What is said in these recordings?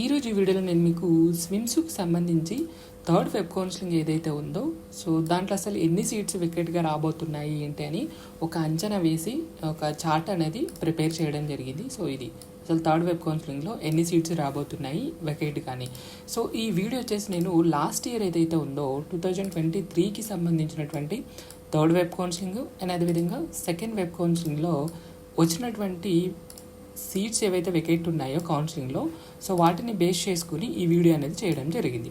ఈరోజు ఈ వీడియోలో నేను మీకు స్విమ్స్కి సంబంధించి థర్డ్ వెబ్ కౌన్సిలింగ్ ఏదైతే ఉందో దాంట్లో అసలు ఎన్ని సీట్స్ వికెట్గా రాబోతున్నాయి ఏంటి అని ఒక అంచనా వేసి ఒక చార్ట్ అనేది ప్రిపేర్ చేయడం జరిగింది. ఇది అసలు థర్డ్ వెబ్ కౌన్సిలింగ్లో ఎన్ని సీట్స్ రాబోతున్నాయి వికెట్ కానీ. ఈ వీడియో వచ్చేసి నేను లాస్ట్ ఇయర్ ఏదైతే ఉందో 2023కి సంబంధించినటువంటి థర్డ్ వెబ్ కౌన్సిలింగ్ అండ్ అదేవిధంగా సెకండ్ వెబ్ కౌన్సిలింగ్లో వచ్చినటువంటి సీట్స్ ఏవైతే వెకేట్ ఉన్నాయో కౌన్సిలింగ్లో వాటిని బేస్ చేసుకుని ఈ వీడియో అనేది చేయడం జరిగింది.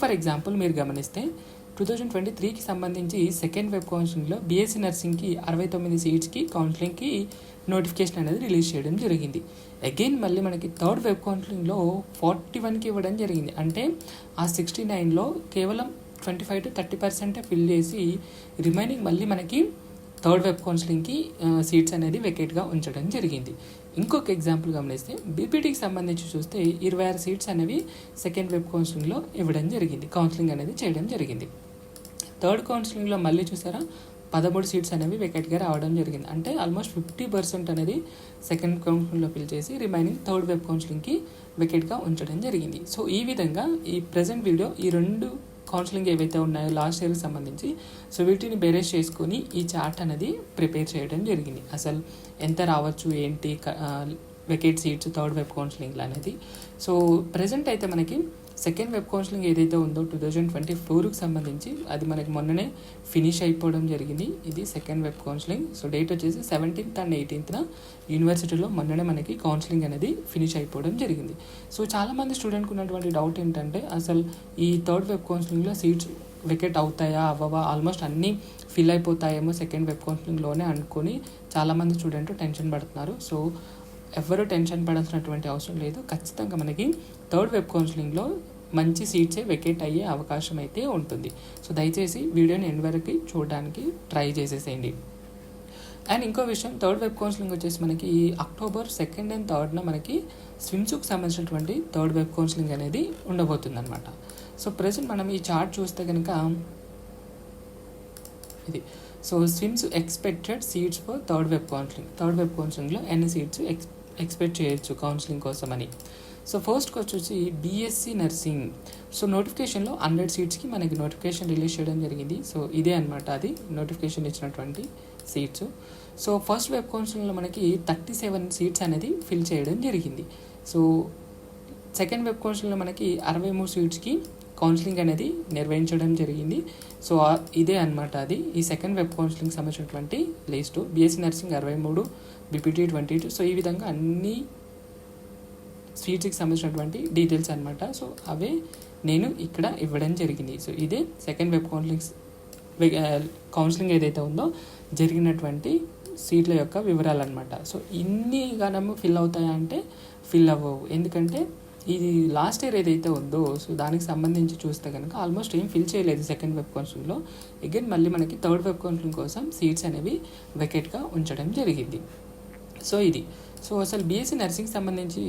ఫర్ ఎగ్జాంపుల్ మీరు గమనిస్తే 2023కి సంబంధించి సెకండ్ వెబ్ కౌన్సిలింగ్లో బీఎస్సీ నర్సింగ్కి 69 సీట్స్కి కౌన్సిలింగ్కి నోటిఫికేషన్ అనేది రిలీజ్ చేయడం జరిగింది. అగైన్ మళ్ళీ మనకి థర్డ్ వెబ్ కౌన్సిలింగ్లో 41కి ఇవ్వడం జరిగింది. అంటే ఆ 69లో కేవలం 25 to 30% ఫిల్ చేసి రిమైనింగ్ మళ్ళీ మనకి థర్డ్ వెబ్ కౌన్సిలింగ్కి సీట్స్ అనేది వెకేట్గా ఉంచడం జరిగింది. ఇంకొక ఎగ్జాంపుల్ గమనిస్తే బీపీటీకి సంబంధించి చూస్తే 26 సీట్స్ అనేవి సెకండ్ వెబ్ కౌన్సిలింగ్లో ఇవ్వడం జరిగింది, కౌన్సిలింగ్ అనేది చేయడం జరిగింది. థర్డ్ కౌన్సిలింగ్లో మళ్ళీ చూసారా 13 సీట్స్ అనేవి వెకేట్గా రావడం జరిగింది. అంటే ఆల్మోస్ట్ 50% అనేది సెకండ్ కౌన్సిలింగ్లో ఫిల్ చేసి రిమైనింగ్ థర్డ్ వెబ్ కౌన్సిలింగ్కి వెకేట్గా ఉంచడం జరిగింది. ఈ విధంగా ఈ ప్రజెంట్ వీడియో ఈ రెండు కౌన్సిలింగ్ ఏవైతే ఉన్నాయో లాస్ట్ ఇయర్కి సంబంధించి వీటిని బేరేజ్ చేసుకొని ఈ చార్ట్ అనేది ప్రిపేర్ చేయడం జరిగింది. అసలు ఎంత రావచ్చు ఏంటి వెకేట్ సీట్స్ థర్డ్ వెబ్ కౌన్సిలింగ్లో అనేది. ప్రజెంట్ అయితే మనకి సెకండ్ వెబ్ కౌన్సిలింగ్ ఏదైతే ఉందో 2024కి సంబంధించి అది మనకి మొన్ననే ఫినిష్ అయిపోవడం జరిగింది. ఇది సెకండ్ వెబ్ కౌన్సిలింగ్. డేట్ వచ్చేసి 17th and 18th యూనివర్సిటీలో మొన్ననే మనకి కౌన్సిలింగ్ అనేది ఫినిష్ అయిపోవడం జరిగింది. చాలామంది స్టూడెంట్కి ఉన్నటువంటి డౌట్ ఏంటంటే అసలు ఈ థర్డ్ వెబ్ కౌన్సిలింగ్లో సీట్స్ వెకేట్ అవుతాయా అవ్వవా, ఆల్మోస్ట్ అన్నీ ఫిల్ అయిపోతాయేమో సెకండ్ వెబ్ కౌన్సిలింగ్లోనే అనుకొని చాలామంది స్టూడెంట్ టెన్షన్ పడుతున్నారు. ఎవరు టెన్షన్ పడాల్సినటువంటి అవసరం లేదు. ఖచ్చితంగా మనకి థర్డ్ వెబ్ కౌన్సిలింగ్లో మంచి సీట్సే వెకేట్ అయ్యే అవకాశం అయితే ఉంటుంది. దయచేసి వీడియోని ఎండ్ వరకు చూడడానికి ట్రై చేసేసేయండి. అండ్ ఇంకో విషయం, థర్డ్ వెబ్ కౌన్సిలింగ్ వచ్చేసి మనకి October 2nd and 3rd మనకి స్విమ్స్కి సంబంధించినటువంటి థర్డ్ వెబ్ కౌన్సిలింగ్ అనేది ఉండబోతుంది అనమాట. ప్రజెంట్ మనం ఈ చార్ట్ చూస్తే కనుక ఇది SVIMS expected seats for third web కౌన్సిలింగ్లో ఎన్ని సీట్స్ ఎక్స్పెక్ట్ చేయొచ్చు కౌన్సిలింగ్ కోసం అని. ఫస్ట్కి వచ్చేసి బీఎస్సీ నర్సింగ్. నోటిఫికేషన్లో 100 సీట్స్కి మనకి నోటిఫికేషన్ రిలీజ్ చేయడం జరిగింది. ఇదే అనమాట అది నోటిఫికేషన్ ఇచ్చినటువంటి సీట్స్. ఫస్ట్ వెబ్ కౌన్సిలింగ్లో మనకి 37 సీట్స్ అనేది ఫిల్ చేయడం జరిగింది. సెకండ్ వెబ్ కౌన్సిలింగ్లో మనకి 63 సీట్స్కి కౌన్సిలింగ్ అనేది నిర్వహించడం జరిగింది. ఇదే అనమాట అది ఈ సెకండ్ వెబ్ కౌన్సిలింగ్ సంబంధించినటువంటి లిస్టు. BSc nursing 63, BPT 22. ఈ విధంగా అన్ని సీట్స్కి సంబంధించినటువంటి డీటెయిల్స్ అనమాట. అవే నేను ఇక్కడ ఇవ్వడం జరిగింది. ఇదే సెకండ్ వెబ్ కౌన్సిలింగ్ ఏదైతే ఉందో జరిగినటువంటి సీట్ల యొక్క వివరాలు అనమాట. ఇన్ని గణము ఫిల్ అవుతాయా అంటే ఫిల్ అవ్వవు. ఎందుకంటే ఇది లాస్ట్ ఇయర్ ఏదైతే ఉందో దానికి సంబంధించి చూస్తే కనుక ఆల్మోస్ట్ ఏం ఫిల్ చేయలేదు సెకండ్ వెబ్ కౌన్సిలింగ్లో. అగైన్ మళ్ళీ మనకి థర్డ్ వెబ్ కౌన్సిలింగ్ కోసం సీట్స్ అనేవి వెకేట్గా ఉంచడం జరిగింది. ఇది అసలు బీఎస్సీ నర్సింగ్ సంబంధించి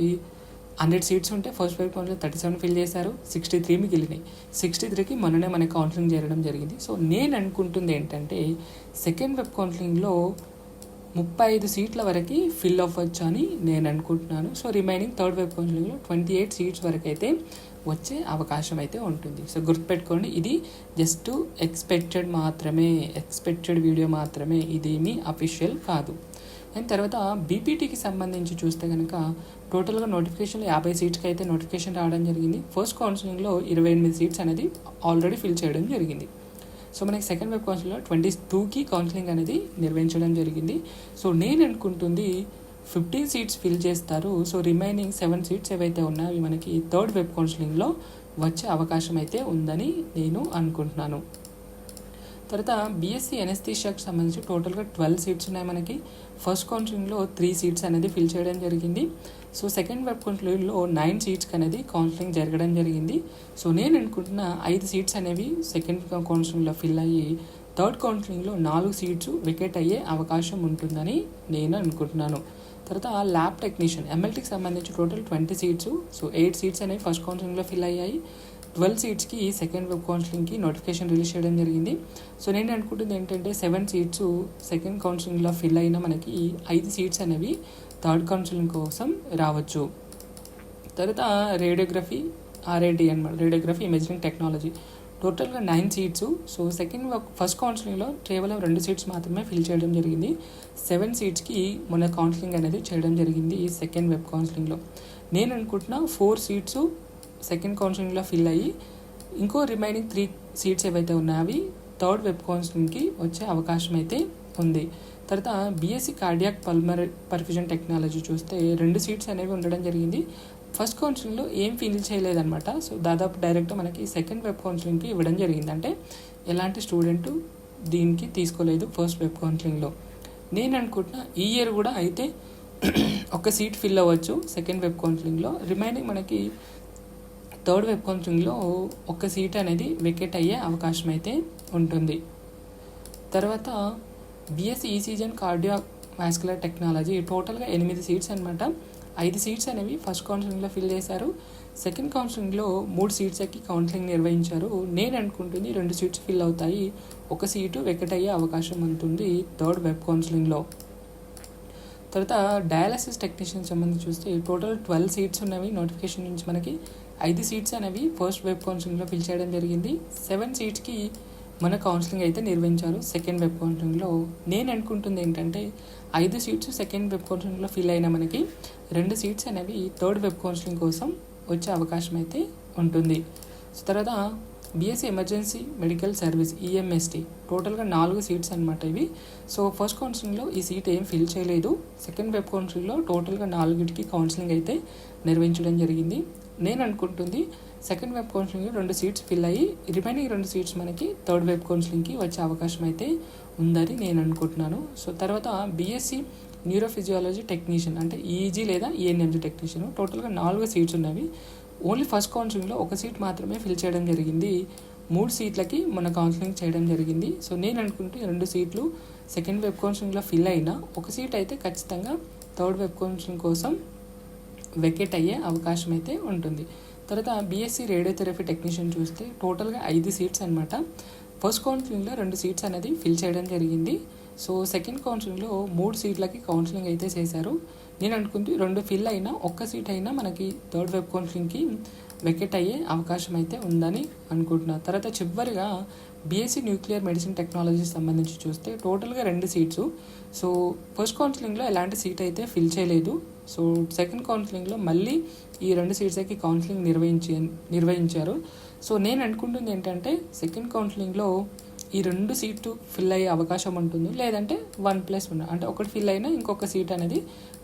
100 సీట్స్ ఉంటే ఫస్ట్ వెబ్ కౌన్సిలింగ్ 37 ఫిల్ చేశారు, 63 మిగిలినాయి. 63కి మొన్ననే మనకి కౌన్సిలింగ్ జరగడం జరిగింది. నేను అనుకుంటుంది ఏంటంటే సెకండ్ వెబ్ కౌన్సిలింగ్లో 35 సీట్ల వరకు ఫిల్ అవ్వచ్చు అని నేను అనుకుంటున్నాను. రిమైనింగ్ థర్డ్ వెబ్ కౌన్సిలింగ్లో 28 సీట్స్ వరకు అయితే వచ్చే అవకాశం అయితే ఉంటుంది. గుర్తుపెట్టుకోండి, ఇది జస్ట్ ఎక్స్పెక్టెడ్ వీడియో మాత్రమే, ఇదేమీ అఫీషియల్ కాదు. అండ్ తర్వాత బీపీటీకి సంబంధించి చూస్తే కనుక టోటల్గా నోటిఫికేషన్లో 50 సీట్స్కి అయితే నోటిఫికేషన్ రావడం జరిగింది. ఫస్ట్ కౌన్సిలింగ్లో 28 సీట్స్ అనేది ఆల్రెడీ ఫిల్ చేయడం జరిగింది. మనకి సెకండ్ వెబ్ కౌన్సిలింగ్లో 22కి కౌన్సిలింగ్ అనేది నిర్వహించడం జరిగింది. నేను అనుకుంటుంది 15 సీట్స్ ఫిల్ చేస్తారు. రిమైనింగ్ 7 సీట్స్ ఏవైతే ఉన్నాయో అవి మనకి థర్డ్ వెబ్ కౌన్సిలింగ్లో వచ్చే అవకాశం అయితే ఉందని నేను అనుకుంటున్నాను. తర్వాత బీఎస్సీ ఎనస్థీషియాకి సంబంధించి టోటల్గా 12 సీట్స్ ఉన్నాయి మనకి. ఫస్ట్ కౌన్సిలింగ్లో 3 సీట్స్ అనేది ఫిల్ చేయడం జరిగింది. సెకండ్ వెబ్ కౌన్సిలింగ్లో 9 సీట్స్కి అనేది కౌన్సిలింగ్ జరగడం జరిగింది. నేను అనుకుంటున్న 5 సీట్స్ అనేవి సెకండ్ కౌన్సిలింగ్లో ఫిల్ అయ్యి థర్డ్ కౌన్సిలింగ్లో 4 సీట్స్ వికెట్ అయ్యే అవకాశం ఉంటుందని నేను అనుకుంటున్నాను. తర్వాత ల్యాబ్ టెక్నీషియన్ ఎంఎల్టీకి సంబంధించి టోటల్ 20 సీట్స్. 8 సీట్స్ అనేవి ఫస్ట్ కౌన్సిలింగ్లో ఫిల్ అయ్యాయి. 12 సీట్స్కి సెకండ్ వెబ్ కౌన్సిలింగ్కి నోటిఫికేషన్ రిలీజ్ చేయడం జరిగింది. నేను అనుకుంటుంది ఏంటంటే 7 సీట్స్ సెకండ్ కౌన్సిలింగ్లో ఫిల్ అయినా మనకి 5 సీట్స్ అనేవి థర్డ్ కౌన్సిలింగ్ కోసం రావచ్చు. తర్వాత రేడియోగ్రఫీ RIT అనమాట, రేడియోగ్రఫీ ఇమేజింగ్ టెక్నాలజీ. టోటల్గా 9 సీట్స్. సో ఫస్ట్ కౌన్సిలింగ్లో కేవలం 2 సీట్స్ మాత్రమే ఫిల్ చేయడం జరిగింది. 7 సీట్స్కి మన కౌన్సిలింగ్ అనేది చేయడం జరిగింది ఈ సెకండ్ వెబ్ కౌన్సిలింగ్లో. నేను అనుకుంటున్నా 4 సీట్స్ సెకండ్ కౌన్సిలింగ్లో ఫిల్ అయ్యి ఇంకో రిమైనింగ్ 3 సీట్స్ ఏవైతే ఉన్నాయో అవి థర్డ్ వెబ్ కౌన్సిలింగ్కి వచ్చే అవకాశం అయితే ఉంది. తర్వాత BSc cardiac pulmonary perfusion technology చూస్తే 2 సీట్స్ అనేవి ఉండడం జరిగింది. ఫస్ట్ కౌన్సిలింగ్లో ఏం ఫిల్ చేయలేదన్నమాట. సో దాదాపు డైరెక్ట్ మనకి సెకండ్ వెబ్ కౌన్సిలింగ్కి ఇవ్వడం జరిగింది. అంటే ఎలాంటి స్టూడెంట్ దీనికి తీసుకోలేదు ఫస్ట్ వెబ్ కౌన్సిలింగ్లో. నేను అనుకుంటున్నా ఈ ఇయర్ కూడా అయితే ఒక సీట్ ఫిల్ అవ్వచ్చు సెకండ్ వెబ్ కౌన్సిలింగ్లో. రిమైనింగ్ మనకి థర్డ్ వెబ్ కౌన్సిలింగ్లో ఒక సీట్ అనేది వెకేట్ అయ్యే అవకాశం అయితే ఉంటుంది. తర్వాత BSc ECG and cardio vascular technology టోటల్గా 8 సీట్స్ అనమాట. 5 సీట్స్ అనేవి ఫస్ట్ కౌన్సిలింగ్లో ఫిల్ చేశారు. సెకండ్ కౌన్సిలింగ్లో 3 సీట్స్ ఎక్కి కౌన్సిలింగ్ నిర్వహించారు. నేను అనుకుంటుంది 2 సీట్స్ ఫిల్ అవుతాయి, ఒక సీటు వెకెట్ అయ్యే అవకాశం ఉంటుంది థర్డ్ వెబ్ కౌన్సిలింగ్లో. తర్వాత డయాలసిస్ టెక్నీషియన్ సంబంధించి చూస్తే టోటల్ 12 సీట్స్ ఉన్నవి. నోటిఫికేషన్ నుంచి మనకి 5 సీట్స్ అనేవి ఫస్ట్ వెబ్ కౌన్సిలింగ్లో ఫిల్ చేయడం జరిగింది. 7 సీట్స్కి మన కౌన్సిలింగ్ అయితే నిర్వహించారు సెకండ్ వెబ్ కౌన్సిలింగ్లో. నేను అనుకుంటుంది ఏంటంటే 5 సీట్స్ సెకండ్ వెబ్ కౌన్సిలింగ్లో ఫిల్ అయిన మనకి 2 సీట్స్ అనేవి థర్డ్ వెబ్ కౌన్సిలింగ్ కోసం వచ్చే అవకాశం అయితే ఉంటుంది. సో తర్వాత BSc emergency medical service EMST టోటల్గా 4 సీట్స్ అనమాట ఇవి. సో ఫస్ట్ కౌన్సిలింగ్లో ఈ సీట్ ఏం ఫిల్ చేయలేదు. సెకండ్ వెబ్ కౌన్సిలింగ్లో టోటల్గా 4కి కౌన్సిలింగ్ అయితే నిర్వహించడం జరిగింది. నేను అనుకుంటుంది సెకండ్ వెబ్ కౌన్సిలింగ్లో 2 సీట్స్ ఫిల్ అయ్యి రిమైనింగ్ 2 సీట్స్ మనకి థర్డ్ వెబ్ కౌన్సిలింగ్కి వచ్చే అవకాశం అయితే ఉందని నేను అనుకుంటున్నాను. సో తర్వాత BSc న్యూరోఫిజియాలజీ టెక్నీషియన్ అంటే EEG లేదా ENMG టెక్నీషియన్ టోటల్గా 4 సీట్స్ ఉన్నవి. ఓన్లీ ఫస్ట్ కౌన్సిలింగ్లో ఒక సీట్ మాత్రమే ఫిల్ చేయడం జరిగింది. 3 సీట్లకి మన కౌన్సిలింగ్ చేయడం జరిగింది. సో నేను అనుకుంటే 2 సీట్లు సెకండ్ వెబ్ కౌన్సిలింగ్లో ఫిల్ అయినా ఒక సీట్ అయితే ఖచ్చితంగా థర్డ్ వెబ్ కౌన్సిలింగ్ కోసం వెకేట్ అయ్యే అవకాశం అయితే ఉంటుంది. తర్వాత BSc రేడియోథెరపీ టెక్నీషియన్ చూస్తే టోటల్గా 5 సీట్స్ అనమాట. ఫస్ట్ కౌన్సిలింగ్లో 2 సీట్స్ అనేది ఫిల్ చేయడం జరిగింది. సో సెకండ్ కౌన్సిలింగ్లో 3 సీట్లకి కౌన్సిలింగ్ అయితే చేశారు. నేను అనుకుంటే 2 ఫిల్ అయినా ఒక్క సీట్ అయినా మనకి థర్డ్ వెబ్ కౌన్సిలింగ్కి వెకెట్ అయ్యే అవకాశం అయితే ఉందని అనుకుంటున్నాను. తర్వాత చివరిగా BSc న్యూక్లియర్ మెడిసిన్ టెక్నాలజీ సంబంధించి చూస్తే టోటల్గా 2 సీట్స్. సో ఫస్ట్ కౌన్సిలింగ్లో ఎలాంటి సీట్ అయితే ఫిల్ చేయలేదు. సో సెకండ్ కౌన్సిలింగ్లో మళ్ళీ ఈ 2 సీట్స్కి కౌన్సిలింగ్ నిర్వహించారు. సో నేను అనుకుంటుంది ఏంటంటే సెకండ్ కౌన్సిలింగ్లో ఈ 2 సీట్లు ఫిల్ అయ్యే అవకాశం ఉంటుంది, లేదంటే 1+1 అంటే ఒకటి ఫిల్ అయినా ఇంకొక సీట్ అనేది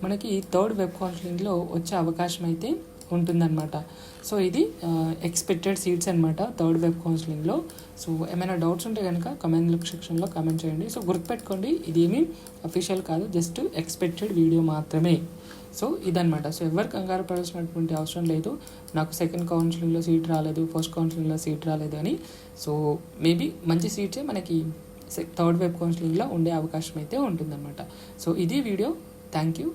మనకి థర్డ్ వెబ్ కౌన్సిలింగ్లో వచ్చే అవకాశం అయితే ఉంటుందన్నమాట. సో ఇది ఎక్స్పెక్టెడ్ సీట్స్ అనమాట థర్డ్ వెబ్ కౌన్సిలింగ్లో. సో ఏమైనా డౌట్స్ ఉంటే కనుక కమెంట్ సెక్షన్లో కామెంట్ చేయండి. సో గుర్తుపెట్టుకోండి, ఇదేమీ అఫీషియల్ కాదు, జస్ట్ ఎక్స్పెక్టెడ్ వీడియో మాత్రమే. సో ఇదనమాట. సో ఎవరు కంగారు పడాల్సినటువంటి అవసరం లేదు, నాకు సెకండ్ కౌన్సిలింగ్లో సీట్ రాలేదు, ఫస్ట్ కౌన్సిలింగ్లో సీట్ రాలేదు అని. సో మేబీ మంచి సీట్సే మనకి థర్డ్ వెబ్ కౌన్సిలింగ్లో ఉండే అవకాశం అయితే ఉంటుందన్నమాట. సో ఇది వీడియో. Thank you.